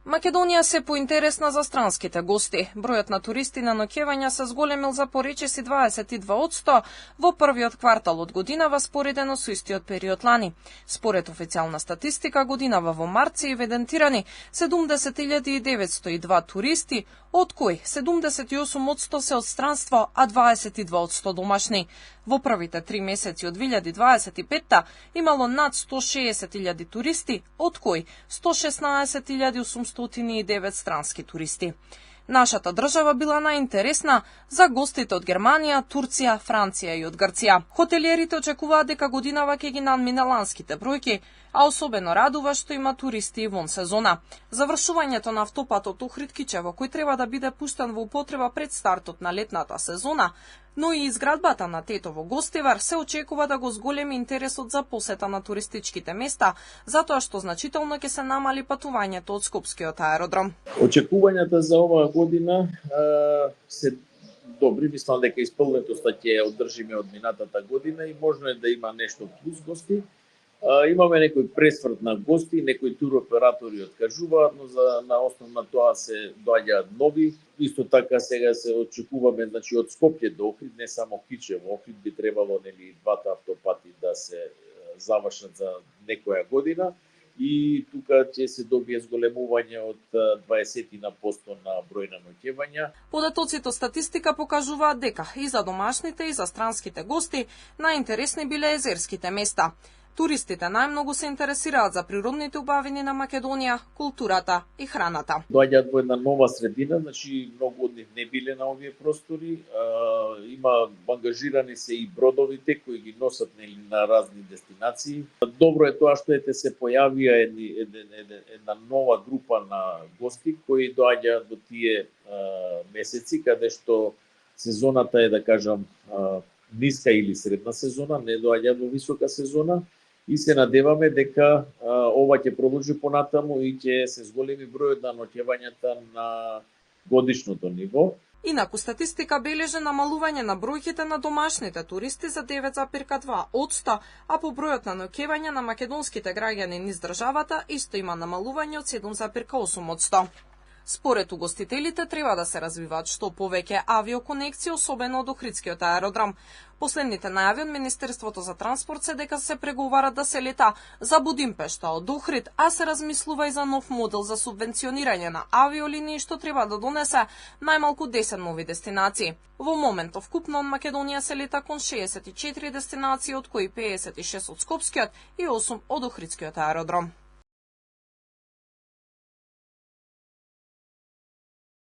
Македонија се поинтересна за странските гости. Бројот на туристи на ноќевања се зголемил за поречиси 22% во првиот квартал од годинава споредено со истиот период лани. Според официјална статистика, годинава во март се евидентирани 70.902 туристи, од кои 78% се од странство, а 22% домашни. Во првите 3 месеци од 2025 имало над 160.000 туристи, од кои 116.809 странски туристи. Нашата држава била најинтересна за гостите од Германија, Турција, Франција и од Грција. Хотелиерите очекуваат дека годинава ќе ги надмине ланските бројки, а особено радува што има туристи и вон сезона. Завршувањето на автопатот Охрид-Кичево, кој треба да биде пуштен во употреба пред стартот на летната сезона, но и изградбата на Тетово гостивар се очекува да го зголеми интересот за посета на туристичките места, затоа што значително ќе се намали патувањето од Скопскиот аеродром. Очекувањата за оваа година се добри, мислам дека исполнетоста ќе одржиме од минатата година и можно е да има нешто плюс гости. Имаме некој пресврт на гости, некои туроператори откажуваат, но на основ на тоа се доаѓаат нови. Исто така сега се очекуваме, значи од Скопје до Охрид, не само Кичево. Охрид би требало двата автопати да се завршат за некоја година и тука ќе се добие зголемување од 20% на број на ноќевања. Податоците од статистика покажуваат дека и за домашните и за странските гости најинтересни биле езерските места. Туристите најмногу се интересираат за природните убавини на Македонија, културата и храната. Доаѓаат во една нова средина, значи многу од нив не биле на овие простори. Има ангажирани се и бродовите кои ги носат на разни дестинации. Добро е тоа што се појавија една нова група на гости кои доаѓаат во тие месеци каде што сезоната е, да кажам, ниска или средна сезона, не доаѓаат во висока сезона. И се надеваме дека ова ќе продолжи понатаму и ќе се зголеми бројот на ноќевањата на годишното ниво. Инаку статистика бележи намалување на бројките на домашните туристи за 9,2%, а по бројот на ноќевања на македонските граѓани низ државата исто има намалување од 7,8%. Според угостителите треба да се развиваат што повеќе авиоконекции, особено од Охридскиот аеродром. Последните најави од Министерството за транспорт се дека се преговара да се лета за Будимпешта од Охрид, а се размислува и за нов модел за субвенционирање на авиолинии што треба да донесе најмалку 10 нови дестинации. Во моментов вкупно од Македонија се лета кон 64 дестинации, од кои 56 од Скопскиот и 8 од Охридскиот аеродром.